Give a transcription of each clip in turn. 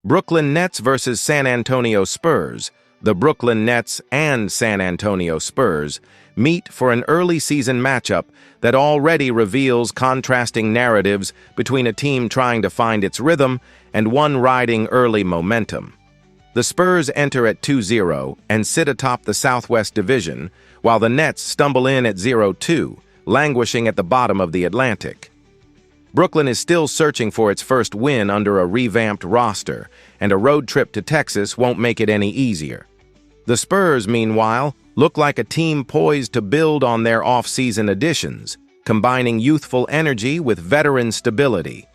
Brooklyn Nets versus San Antonio Spurs. The Brooklyn Nets and San Antonio Spurs meet for an early season matchup that already reveals contrasting narratives between a team trying to find its rhythm and one riding early momentum. The Spurs enter at 2-0 and sit atop the Southwest Division, while the Nets stumble in at 0-2, languishing at the bottom of the Atlantic. Brooklyn is still searching for its first win under a revamped roster, and a road trip to Texas won't make it any easier. The Spurs, meanwhile, look like a team poised to build on their off-season additions, combining youthful energy with veteran stability.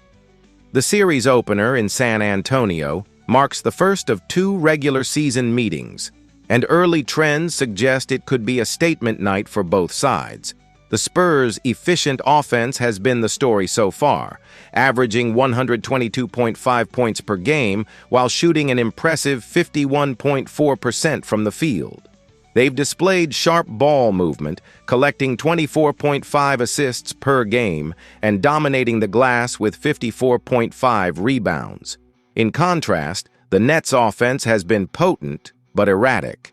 The series opener in San Antonio marks the first of two regular season meetings, and early trends suggest it could be a statement night for both sides. The Spurs' efficient offense has been the story so far, averaging 122.5 points per game while shooting an impressive 51.4% from the field. They've displayed sharp ball movement, collecting 24.5 assists per game and dominating the glass with 54.5 rebounds. In contrast, the Nets' offense has been potent but erratic,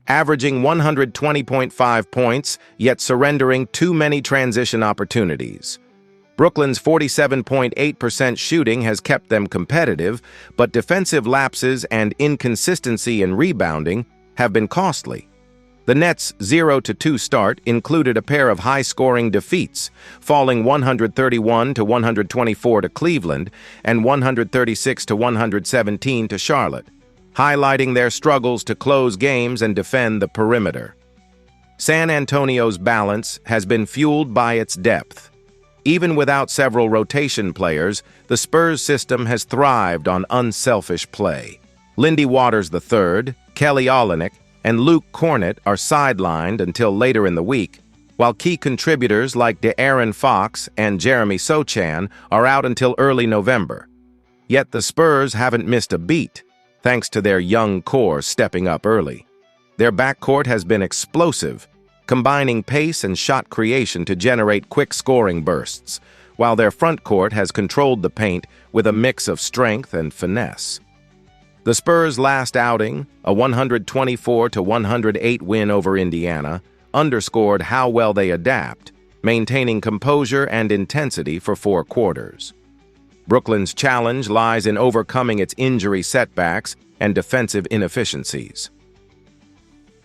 averaging 120.5 points, yet surrendering too many transition opportunities. Brooklyn's 47.8% shooting has kept them competitive, but defensive lapses and inconsistency in rebounding have been costly. The Nets' 0-2 start included a pair of high-scoring defeats, falling 131-124 to Cleveland and 136-117 to Charlotte, highlighting their struggles to close games and defend the perimeter. San Antonio's balance has been fueled by its depth. Even without several rotation players, the Spurs system has thrived on unselfish play. Lindy Waters III, Kelly Olynyk, and Luke Kornet are sidelined until later in the week, while key contributors like De'Aaron Fox and Jeremy Sochan are out until early November. Yet the Spurs haven't missed a beat, thanks to their young core stepping up early. Their backcourt has been explosive, combining pace and shot creation to generate quick scoring bursts, while their front court has controlled the paint with a mix of strength and finesse. The Spurs' last outing, a 124-108 win over Indiana, underscored how well they adapt, maintaining composure and intensity for 4 quarters. Brooklyn's challenge lies in overcoming its injury setbacks and defensive inefficiencies.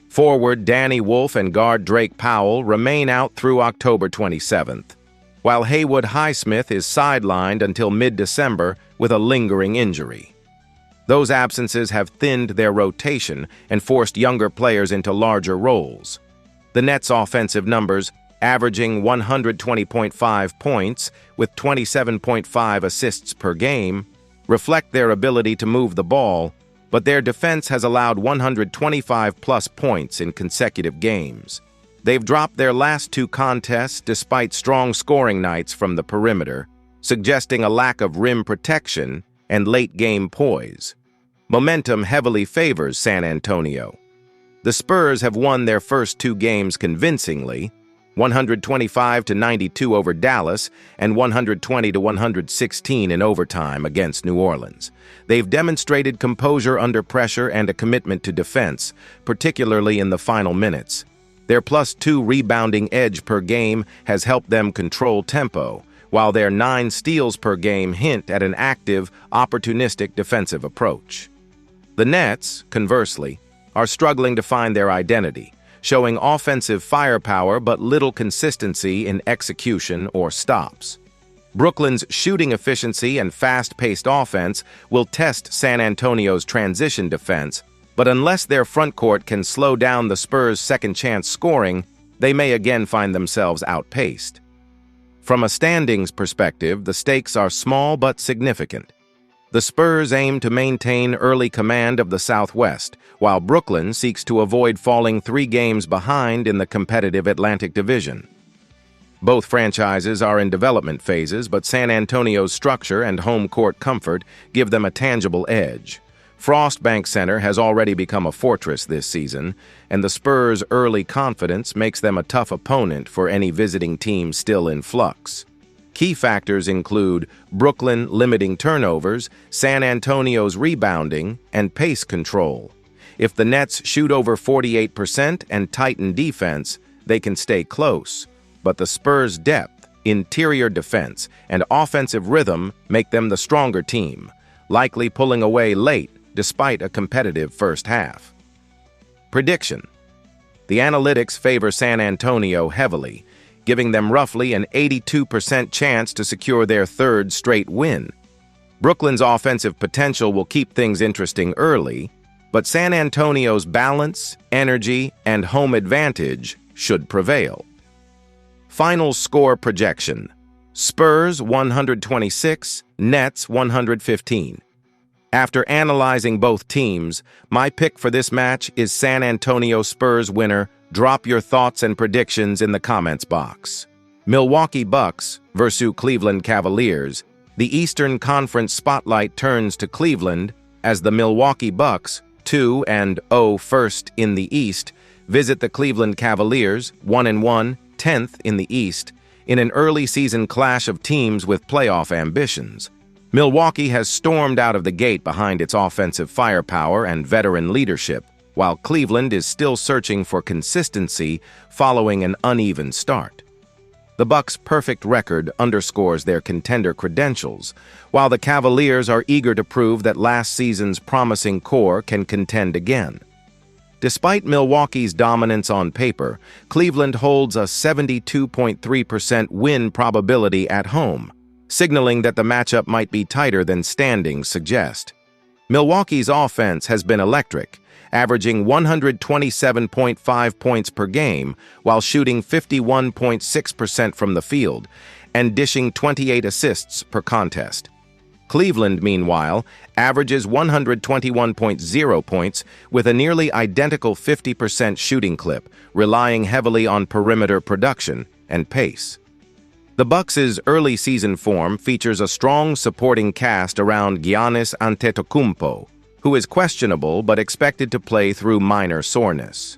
Forward Danny Wolf and guard Drake Powell remain out through October 27th, while Haywood Highsmith is sidelined until mid-December with a lingering injury. Those absences have thinned their rotation and forced younger players into larger roles. The Nets' offensive numbers, averaging 120.5 points with 27.5 assists per game, reflect their ability to move the ball, but their defense has allowed 125-plus points in consecutive games. They've dropped their last 2 contests despite strong scoring nights from the perimeter, suggesting a lack of rim protection and late-game poise. Momentum heavily favors San Antonio. The Spurs have won their first 2 games convincingly, 125-92 over Dallas and 120-116 in overtime against New Orleans. They've demonstrated composure under pressure and a commitment to defense, particularly in the final minutes. Their +2 rebounding edge per game has helped them control tempo, while their 9 steals per game hint at an active, opportunistic defensive approach. The Nets, conversely, are struggling to find their identity, showing offensive firepower but little consistency in execution or stops. Brooklyn's shooting efficiency and fast-paced offense will test San Antonio's transition defense, but unless their frontcourt can slow down the Spurs' second-chance scoring, they may again find themselves outpaced. From a standings perspective, the stakes are small but significant. The Spurs aim to maintain early command of the Southwest, while Brooklyn seeks to avoid falling 3 games behind in the competitive Atlantic Division. Both franchises are in development phases, but San Antonio's structure and home court comfort give them a tangible edge. Frost Bank Center has already become a fortress this season, and the Spurs' early confidence makes them a tough opponent for any visiting team still in flux. Key factors include Brooklyn limiting turnovers, San Antonio's rebounding, and pace control. If the Nets shoot over 48% and tighten defense, they can stay close. But the Spurs' depth, interior defense, and offensive rhythm make them the stronger team, likely pulling away late despite a competitive first half. Prediction: the analytics favor San Antonio heavily, giving them roughly an 82% chance to secure their third straight win. Brooklyn's offensive potential will keep things interesting early, but San Antonio's balance, energy, and home advantage should prevail. Final score projection: Spurs 126, Nets 115. After analyzing both teams, my pick for this match is San Antonio Spurs winner. Drop your thoughts and predictions in the comments box. Milwaukee Bucks versus Cleveland Cavaliers. The Eastern Conference spotlight turns to Cleveland as the Milwaukee Bucks, 2-0 first in the East, visit the Cleveland Cavaliers, 1-1, 10th in the East, in an early season clash of teams with playoff ambitions. Milwaukee has stormed out of the gate behind its offensive firepower and veteran leadership, while Cleveland is still searching for consistency following an uneven start. The Bucks' perfect record underscores their contender credentials, while the Cavaliers are eager to prove that last season's promising core can contend again. Despite Milwaukee's dominance on paper, Cleveland holds a 72.3% win probability at home, signaling that the matchup might be tighter than standings suggest. Milwaukee's offense has been electric, averaging 127.5 points per game while shooting 51.6% from the field and dishing 28 assists per contest. Cleveland, meanwhile, averages 121.0 points with a nearly identical 50% shooting clip, relying heavily on perimeter production and pace. The Bucks' early season form features a strong supporting cast around Giannis Antetokounmpo, who is questionable but expected to play through minor soreness.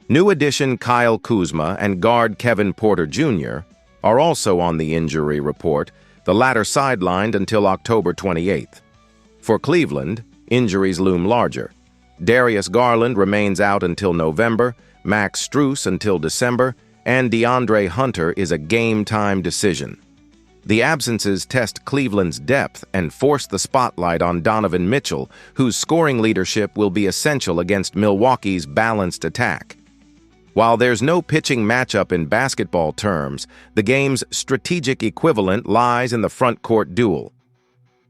New addition Kyle Kuzma and guard Kevin Porter Jr. are also on the injury report, the latter sidelined until October 28th. For Cleveland, injuries loom larger. Darius Garland remains out until November, Max Strus until December, and DeAndre Hunter is a game-time decision. The absences test Cleveland's depth and force the spotlight on Donovan Mitchell, whose scoring leadership will be essential against Milwaukee's balanced attack. While there's no pitching matchup in basketball terms, the game's strategic equivalent lies in the front-court duel.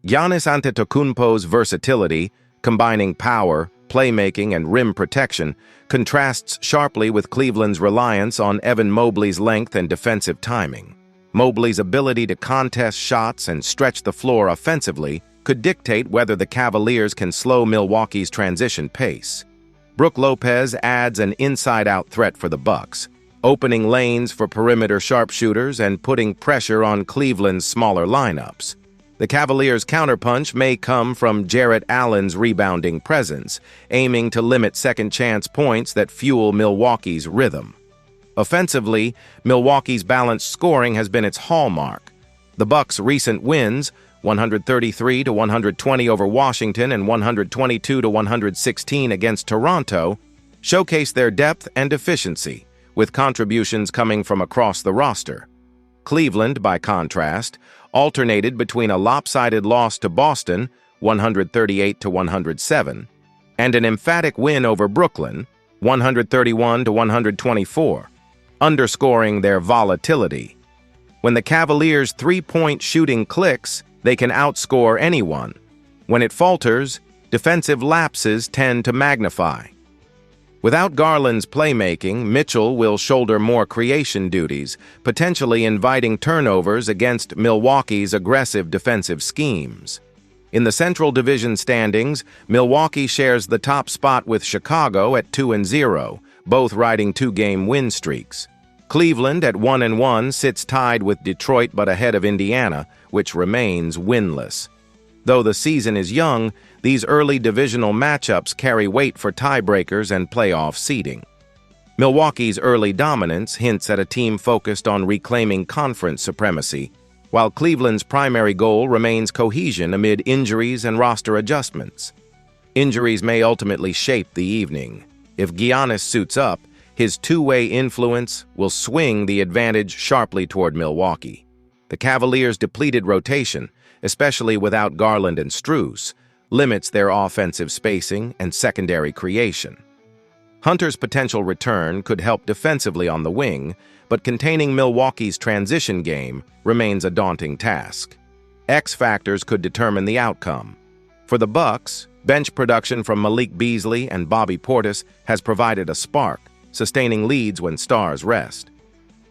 Giannis Antetokounmpo's versatility, combining power, playmaking, and rim protection, contrasts sharply with Cleveland's reliance on Evan Mobley's length and defensive timing. Mobley's ability to contest shots and stretch the floor offensively could dictate whether the Cavaliers can slow Milwaukee's transition pace. Brook Lopez adds an inside-out threat for the Bucks, opening lanes for perimeter sharpshooters and putting pressure on Cleveland's smaller lineups. The Cavaliers' counterpunch may come from Jarrett Allen's rebounding presence, aiming to limit second-chance points that fuel Milwaukee's rhythm. Offensively, Milwaukee's balanced scoring has been its hallmark. The Bucks' recent wins, 133-120 over Washington and 122-116 against Toronto, showcase their depth and efficiency, with contributions coming from across the roster. Cleveland, by contrast, alternated between a lopsided loss to Boston, 138-107, and an emphatic win over Brooklyn, 131-124, underscoring their volatility. When the Cavaliers' three-point shooting clicks, they can outscore anyone. When it falters, defensive lapses tend to magnify. Without Garland's playmaking, Mitchell will shoulder more creation duties, potentially inviting turnovers against Milwaukee's aggressive defensive schemes. In the Central Division standings, Milwaukee shares the top spot with Chicago at 2-0, both riding two-game win streaks. Cleveland at 1-1 sits tied with Detroit but ahead of Indiana, which remains winless. Though the season is young, these early divisional matchups carry weight for tiebreakers and playoff seeding. Milwaukee's early dominance hints at a team focused on reclaiming conference supremacy, while Cleveland's primary goal remains cohesion amid injuries and roster adjustments. Injuries may ultimately shape the evening. If Giannis suits up, his two-way influence will swing the advantage sharply toward Milwaukee. The Cavaliers' depleted rotation, especially without Garland and Strus, limits their offensive spacing and secondary creation. Hunter's potential return could help defensively on the wing, but containing Milwaukee's transition game remains a daunting task. X factors could determine the outcome. For the Bucks, bench production from Malik Beasley and Bobby Portis has provided a spark, sustaining leads when stars rest.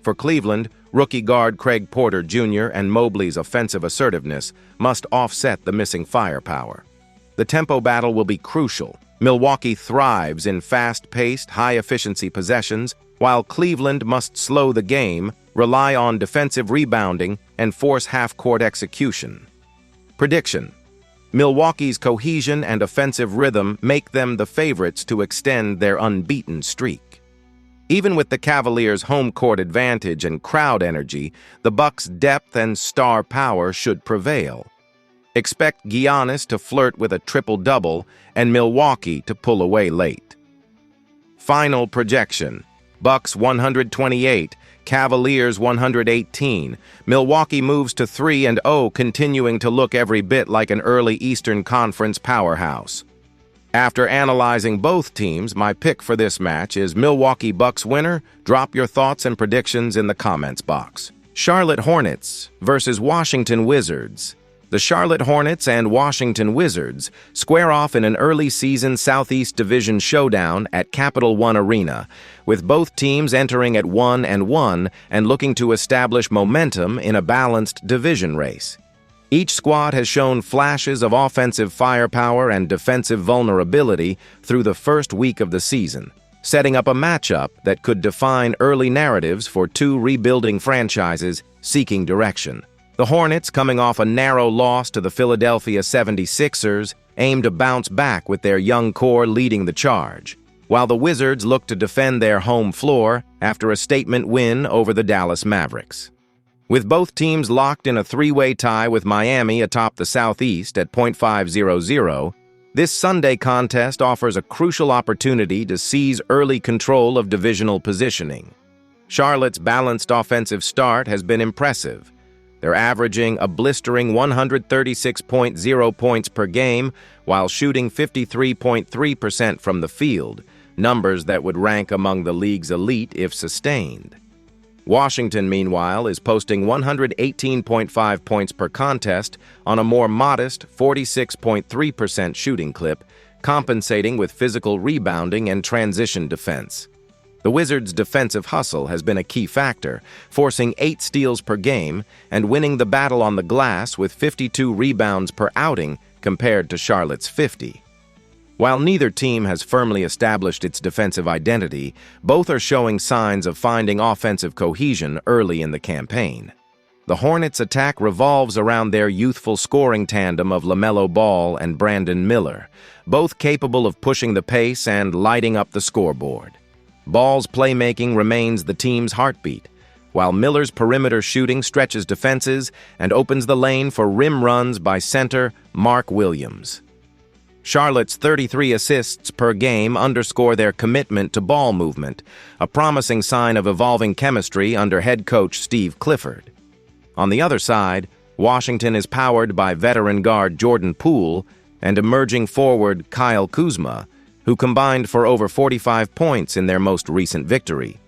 For Cleveland, rookie guard Craig Porter Jr. and Mobley's offensive assertiveness must offset the missing firepower. The tempo battle will be crucial. Milwaukee thrives in fast-paced, high-efficiency possessions, while Cleveland must slow the game, rely on defensive rebounding, and force half-court execution. Prediction: Milwaukee's cohesion and offensive rhythm make them the favorites to extend their unbeaten streak. Even with the Cavaliers' home court advantage and crowd energy, the Bucks' depth and star power should prevail. Expect Giannis to flirt with a triple-double and Milwaukee to pull away late. Final projection: Bucks 128, Cavaliers 118. Milwaukee moves to 3-0, continuing to look every bit like an early Eastern Conference powerhouse. After analyzing both teams, my pick for this match is Milwaukee Bucks winner. Drop your thoughts and predictions in the comments box. Charlotte Hornets versus Washington Wizards. The Charlotte Hornets and Washington Wizards square off in an early-season Southeast Division showdown at Capital One Arena, with both teams entering at 1-1 and looking to establish momentum in a balanced division race. Each squad has shown flashes of offensive firepower and defensive vulnerability through the first week of the season, setting up a matchup that could define early narratives for two rebuilding franchises seeking direction. The Hornets, coming off a narrow loss to the Philadelphia 76ers, aim to bounce back with their young core leading the charge, while the Wizards look to defend their home floor after a statement win over the Dallas Mavericks. With both teams locked in a three-way tie with Miami atop the Southeast at .500, this Sunday contest offers a crucial opportunity to seize early control of divisional positioning. Charlotte's balanced offensive start has been impressive. They're averaging a blistering 136.0 points per game while shooting 53.3% from the field, numbers that would rank among the league's elite if sustained. Washington, meanwhile, is posting 118.5 points per contest on a more modest 46.3% shooting clip, compensating with physical rebounding and transition defense. The Wizards' defensive hustle has been a key factor, forcing 8 steals per game and winning the battle on the glass with 52 rebounds per outing compared to Charlotte's 50. While neither team has firmly established its defensive identity, both are showing signs of finding offensive cohesion early in the campaign. The Hornets' attack revolves around their youthful scoring tandem of LaMelo Ball and Brandon Miller, both capable of pushing the pace and lighting up the scoreboard. Ball's playmaking remains the team's heartbeat, while Miller's perimeter shooting stretches defenses and opens the lane for rim runs by center Mark Williams. Charlotte's 33 assists per game underscore their commitment to ball movement, a promising sign of evolving chemistry under head coach Steve Clifford. On the other side, Washington is powered by veteran guard Jordan Poole and emerging forward Kyle Kuzma, who combined for over 45 points in their most recent victory.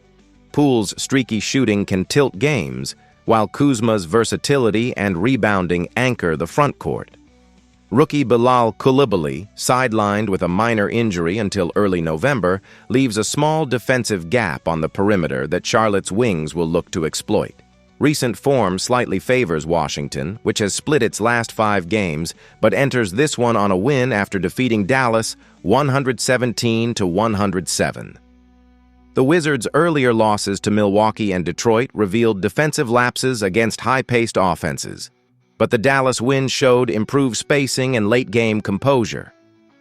Poole's streaky shooting can tilt games, while Kuzma's versatility and rebounding anchor the front court. Rookie Bilal Coulibaly, sidelined with a minor injury until early November, leaves a small defensive gap on the perimeter that Charlotte's wings will look to exploit. Recent form slightly favors Washington, which has split its last 5 games, but enters this one on a win after defeating Dallas 117-107. The Wizards' earlier losses to Milwaukee and Detroit revealed defensive lapses against high-paced offenses, but the Dallas win showed improved spacing and late-game composure.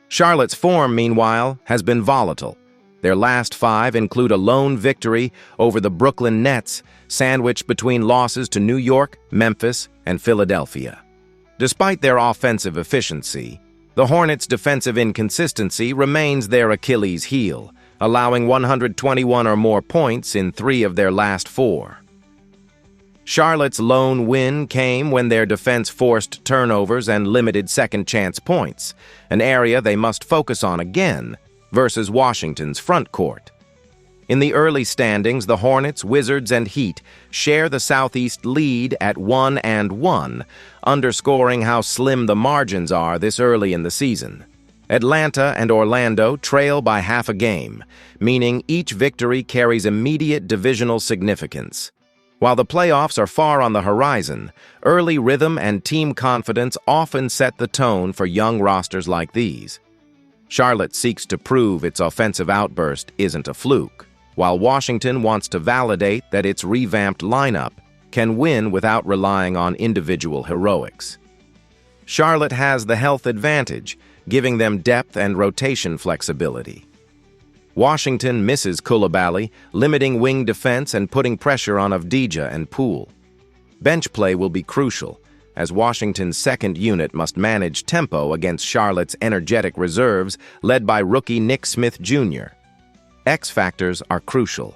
Charlotte's form, meanwhile, has been volatile. Their last 5 include a lone victory over the Brooklyn Nets, sandwiched between losses to New York, Memphis, and Philadelphia. Despite their offensive efficiency, the Hornets' defensive inconsistency remains their Achilles heel, allowing 121 or more points in 3 of their last 4. Charlotte's lone win came when their defense forced turnovers and limited second-chance points, an area they must focus on again versus Washington's front court. In the early standings, the Hornets, Wizards, and Heat share the Southeast lead at 1-1, underscoring how slim the margins are this early in the season. Atlanta and Orlando trail by half a game, meaning each victory carries immediate divisional significance. While the playoffs are far on the horizon, early rhythm and team confidence often set the tone for young rosters like these. Charlotte seeks to prove its offensive outburst isn't a fluke, while Washington wants to validate that its revamped lineup can win without relying on individual heroics. Charlotte has the health advantage, giving them depth and rotation flexibility. Washington misses Coulibaly, limiting wing defense and putting pressure on Avdija and Poole. Bench play will be crucial, as Washington's second unit must manage tempo against Charlotte's energetic reserves led by rookie Nick Smith Jr. X factors are crucial.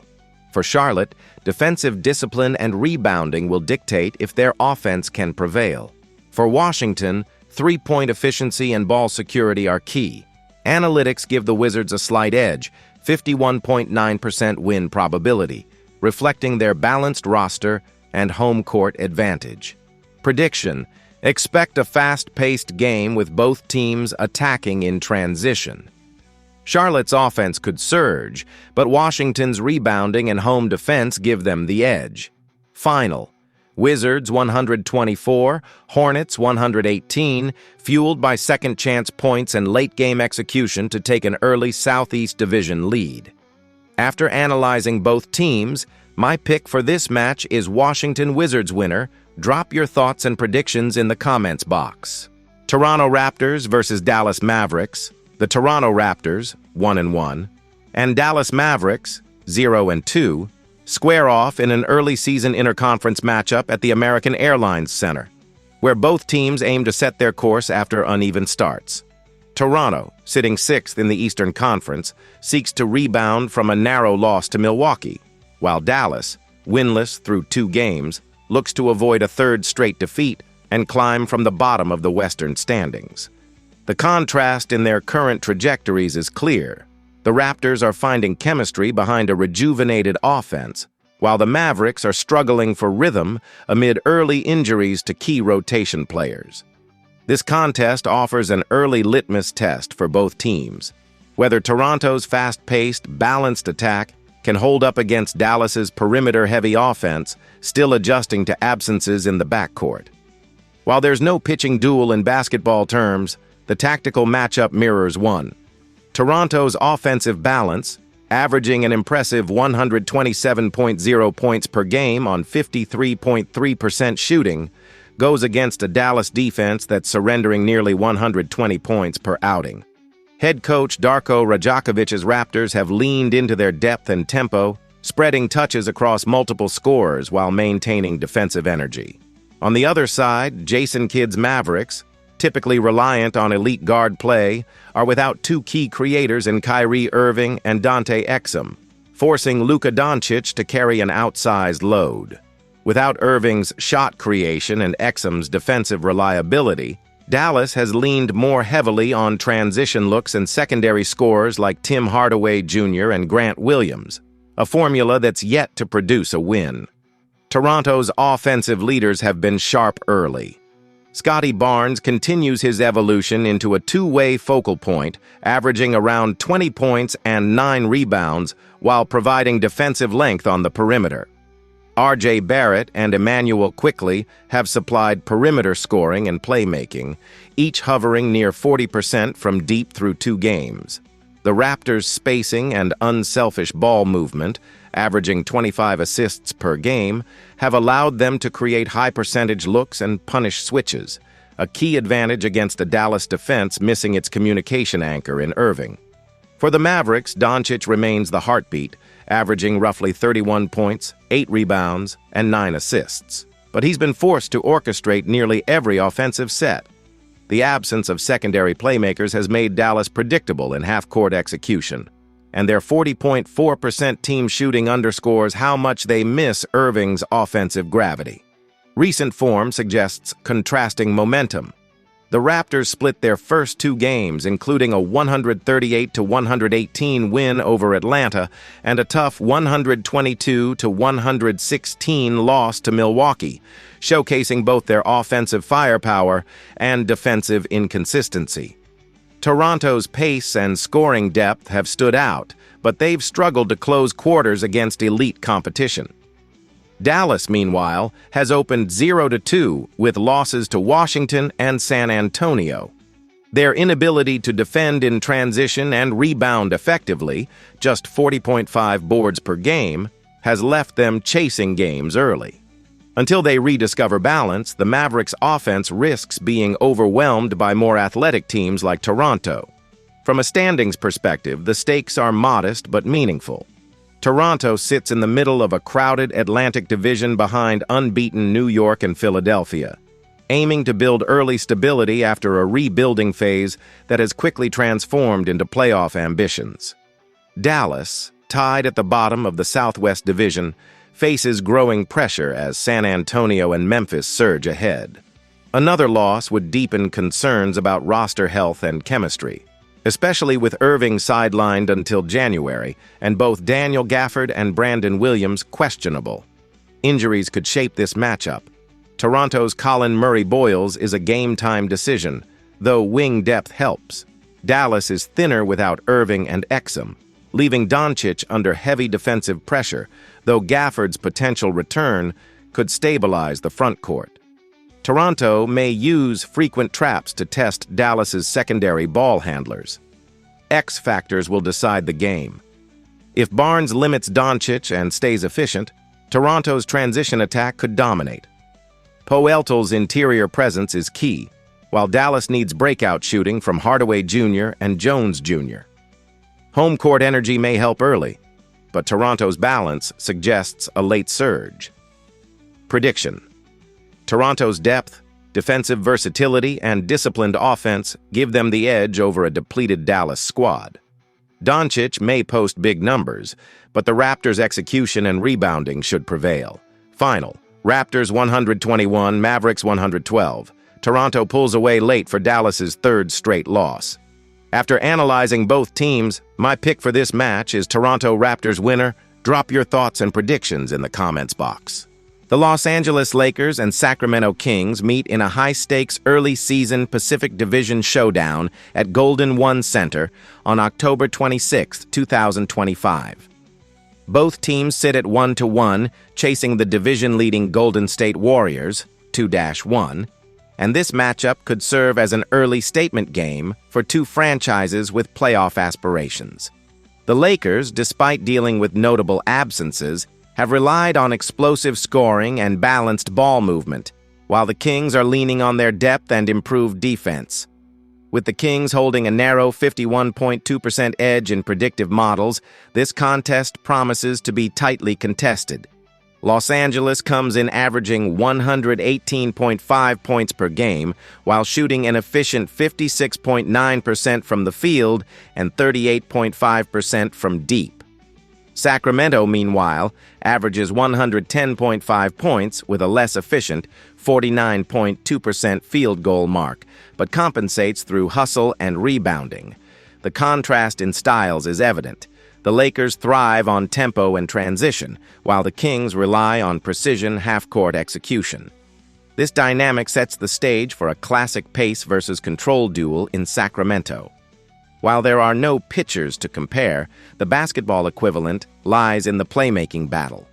For Charlotte, defensive discipline and rebounding will dictate if their offense can prevail. For Washington, three-point efficiency and ball security are key. Analytics give the Wizards a slight edge, 51.9% win probability, reflecting their balanced roster and home court advantage. Prediction: expect a fast-paced game with both teams attacking in transition. Charlotte's offense could surge, but Washington's rebounding and home defense give them the edge. Final: Wizards 124, Hornets 118, fueled by second-chance points and late-game execution to take an early Southeast Division lead. After analyzing both teams, my pick for this match is Washington Wizards winner. Drop your thoughts and predictions in the comments box. Toronto Raptors versus Dallas Mavericks. The Toronto Raptors, 1-1, and Dallas Mavericks, 0-2, square off in an early-season interconference matchup at the American Airlines Center, where both teams aim to set their course after uneven starts. Toronto, sitting 6th in the Eastern Conference, seeks to rebound from a narrow loss to Milwaukee, while Dallas, winless through 2 games, looks to avoid a third straight defeat and climb from the bottom of the Western standings. The contrast in their current trajectories is clear. The Raptors are finding chemistry behind a rejuvenated offense, while the Mavericks are struggling for rhythm amid early injuries to key rotation players. This contest offers an early litmus test for both teams, whether Toronto's fast-paced, balanced attack can hold up against Dallas's perimeter-heavy offense, still adjusting to absences in the backcourt. While there's no pitching duel in basketball terms, the tactical matchup mirrors one. Toronto's offensive balance, averaging an impressive 127.0 points per game on 53.3% shooting, goes against a Dallas defense that's surrendering nearly 120 points per outing. Head coach Darko Rajakovic's Raptors have leaned into their depth and tempo, spreading touches across multiple scorers while maintaining defensive energy. On the other side, Jason Kidd's Mavericks, typically reliant on elite guard play, are without 2 key creators in Kyrie Irving and Dante Exum, forcing Luka Doncic to carry an outsized load. Without Irving's shot creation and Exum's defensive reliability, Dallas has leaned more heavily on transition looks and secondary scorers like Tim Hardaway Jr. and Grant Williams, a formula that's yet to produce a win. Toronto's offensive leaders have been sharp early. Scotty Barnes continues his evolution into a two-way focal point, averaging around 20 points and 9 rebounds while providing defensive length on the perimeter. R.J. Barrett and Emmanuel Quickley have supplied perimeter scoring and playmaking, each hovering near 40% from deep through 2 games. The Raptors' spacing and unselfish ball movement, averaging 25 assists per game, have allowed them to create high-percentage looks and punish switches, a key advantage against a Dallas defense missing its communication anchor in Irving. For the Mavericks, Doncic remains the heartbeat, averaging roughly 31 points, 8 rebounds, and 9 assists. But he's been forced to orchestrate nearly every offensive set. The absence of secondary playmakers has made Dallas predictable in half-court execution, and their 40.4% team shooting underscores how much they miss Irving's offensive gravity. Recent form suggests contrasting momentum. The Raptors split their first 2 games, including a 138-118 win over Atlanta and a tough 122-116 loss to Milwaukee, showcasing both their offensive firepower and defensive inconsistency. Toronto's pace and scoring depth have stood out, but they've struggled to close quarters against elite competition. Dallas, meanwhile, has opened 0-2 with losses to Washington and San Antonio. Their inability to defend in transition and rebound effectively, just 40.5 boards per game, has left them chasing games early. Until they rediscover balance, the Mavericks' offense risks being overwhelmed by more athletic teams like Toronto. From a standings perspective, the stakes are modest but meaningful. Toronto sits in the middle of a crowded Atlantic Division behind unbeaten New York and Philadelphia, aiming to build early stability after a rebuilding phase that has quickly transformed into playoff ambitions. Dallas, tied at the bottom of the Southwest Division, faces growing pressure as San Antonio and Memphis surge ahead. Another loss would deepen concerns about roster health and chemistry, especially with Irving sidelined until January, and both Daniel Gafford and Brandon Williams questionable. Injuries could shape this matchup. Toronto's Colin Murray-Boyles is a game-time decision, though wing depth helps. Dallas is thinner without Irving and Exum, leaving Doncic under heavy defensive pressure, though Gafford's potential return could stabilize the front court. Toronto may use frequent traps to test Dallas's secondary ball handlers. X factors will decide the game. If Barnes limits Doncic and stays efficient, Toronto's transition attack could dominate. Poeltl's interior presence is key, while Dallas needs breakout shooting from Hardaway Jr. and Jones Jr. Home court energy may help early, but Toronto's balance suggests a late surge. Prediction: Toronto's depth, defensive versatility, and disciplined offense give them the edge over a depleted Dallas squad. Doncic may post big numbers, but the Raptors' execution and rebounding should prevail. Final: Raptors 121, Mavericks 112. Toronto pulls away late for Dallas's 3rd straight loss. After analyzing both teams, my pick for this match is Toronto Raptors winner. Drop your thoughts and predictions in the comments box. The Los Angeles Lakers and Sacramento Kings meet in a high-stakes early-season Pacific Division showdown at Golden One Center on October 26, 2025. Both teams sit at 1-1, chasing the division-leading Golden State Warriors, 2-1, and this matchup could serve as an early statement game for two franchises with playoff aspirations. The Lakers, despite dealing with notable absences, have relied on explosive scoring and balanced ball movement, while the Kings are leaning on their depth and improved defense. With the Kings holding a narrow 51.2% edge in predictive models, this contest promises to be tightly contested. Los Angeles comes in averaging 118.5 points per game, while shooting an efficient 56.9% from the field and 38.5% from deep. Sacramento, meanwhile, averages 110.5 points with a less efficient 49.2% field goal mark, but compensates through hustle and rebounding. The contrast in styles is evident. The Lakers thrive on tempo and transition, while the Kings rely on precision half-court execution. This dynamic sets the stage for a classic pace versus control duel in Sacramento. While there are no pitchers to compare, the basketball equivalent lies in the playmaking battle.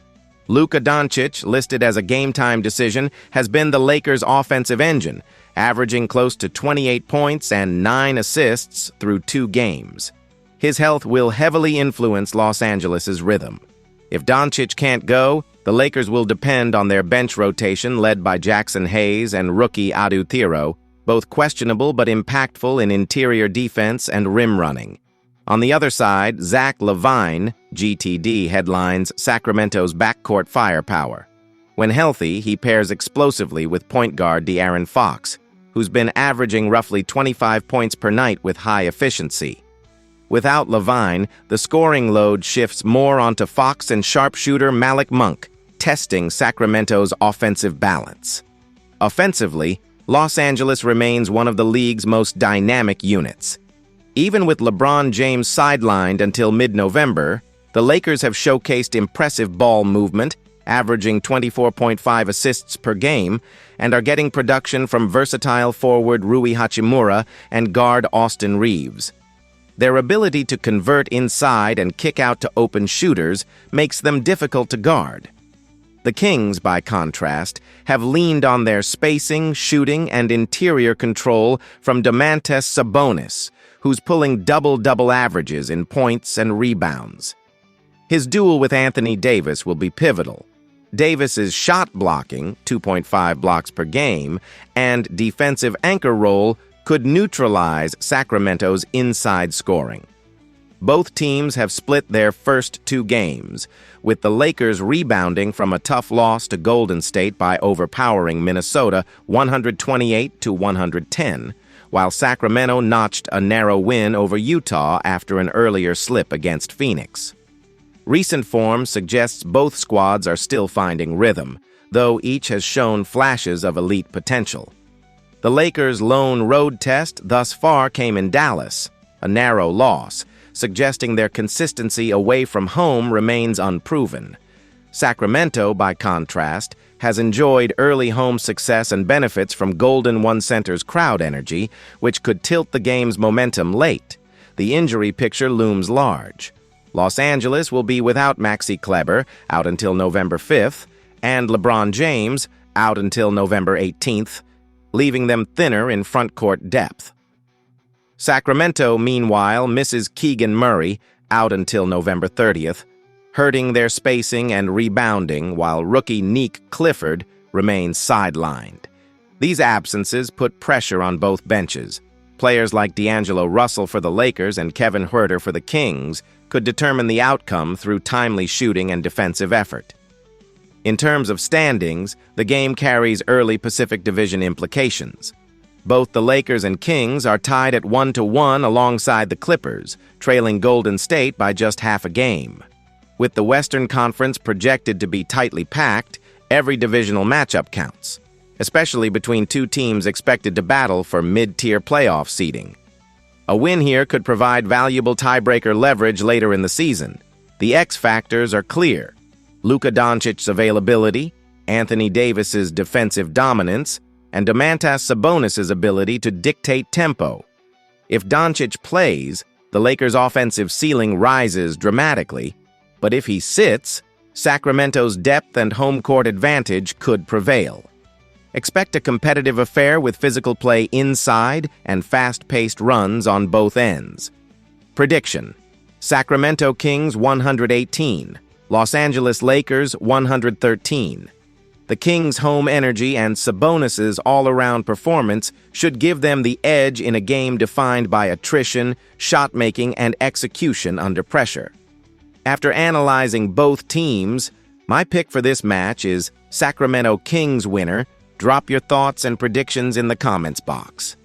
Luka Doncic, listed as a game-time decision, has been the Lakers' offensive engine, averaging close to 28 points and 9 assists through 2 games. His health will heavily influence Los Angeles' rhythm. If Doncic can't go, the Lakers will depend on their bench rotation led by Jackson Hayes and rookie Adu Thiro, both questionable but impactful in interior defense and rim running. On the other side, Zach LaVine, GTD, headlines Sacramento's backcourt firepower. When healthy, he pairs explosively with point guard De'Aaron Fox, who's been averaging roughly 25 points per night with high efficiency. Without LaVine, the scoring load shifts more onto Fox and sharpshooter Malik Monk, testing Sacramento's offensive balance. Offensively, Los Angeles remains one of the league's most dynamic units. Even with LeBron James sidelined until mid-November, the Lakers have showcased impressive ball movement, averaging 24.5 assists per game, and are getting production from versatile forward Rui Hachimura and guard Austin Reeves. Their ability to convert inside and kick out to open shooters makes them difficult to guard. The Kings, by contrast, have leaned on their spacing, shooting, and interior control from Domantas Sabonis, who's pulling double-double averages in points and rebounds. His duel with Anthony Davis will be pivotal. Davis's shot blocking, 2.5 blocks per game, and defensive anchor role could neutralize Sacramento's inside scoring. Both teams have split their first 2 games, with the Lakers rebounding from a tough loss to Golden State by overpowering Minnesota 128-110, while Sacramento notched a narrow win over Utah after an earlier slip against Phoenix. Recent form suggests both squads are still finding rhythm, though each has shown flashes of elite potential. The Lakers' lone road test thus far came in Dallas, a narrow loss, suggesting their consistency away from home remains unproven. Sacramento, by contrast, has enjoyed early home success and benefits from Golden One Center's crowd energy, which could tilt the game's momentum late. The injury picture looms large. Los Angeles will be without Maxi Kleber, out until November 5th, and LeBron James, out until November 18th, leaving them thinner in front-court depth. Sacramento, meanwhile, misses Keegan Murray, out until November 30th, hurting their spacing and rebounding, while rookie Nick Clifford remains sidelined. These absences put pressure on both benches. Players like D'Angelo Russell for the Lakers and Kevin Huerter for the Kings could determine the outcome through timely shooting and defensive effort. In terms of standings, the game carries early Pacific Division implications. Both the Lakers and Kings are tied at 1-1 alongside the Clippers, trailing Golden State by just half a game. With the Western Conference projected to be tightly packed, every divisional matchup counts, especially between 2 teams expected to battle for mid-tier playoff seeding. A win here could provide valuable tiebreaker leverage later in the season. The X factors are clear: Luka Doncic's availability, Anthony Davis's defensive dominance, and Domantas Sabonis's ability to dictate tempo. If Doncic plays, the Lakers' offensive ceiling rises dramatically, but if he sits, Sacramento's depth and home court advantage could prevail. Expect a competitive affair with physical play inside and fast-paced runs on both ends. Prediction: Sacramento Kings 118, Los Angeles Lakers 113. The Kings' home energy and Sabonis's all-around performance should give them the edge in a game defined by attrition, shot-making, and execution under pressure. After analyzing both teams, my pick for this match is Sacramento Kings winner. Drop your thoughts and predictions in the comments box.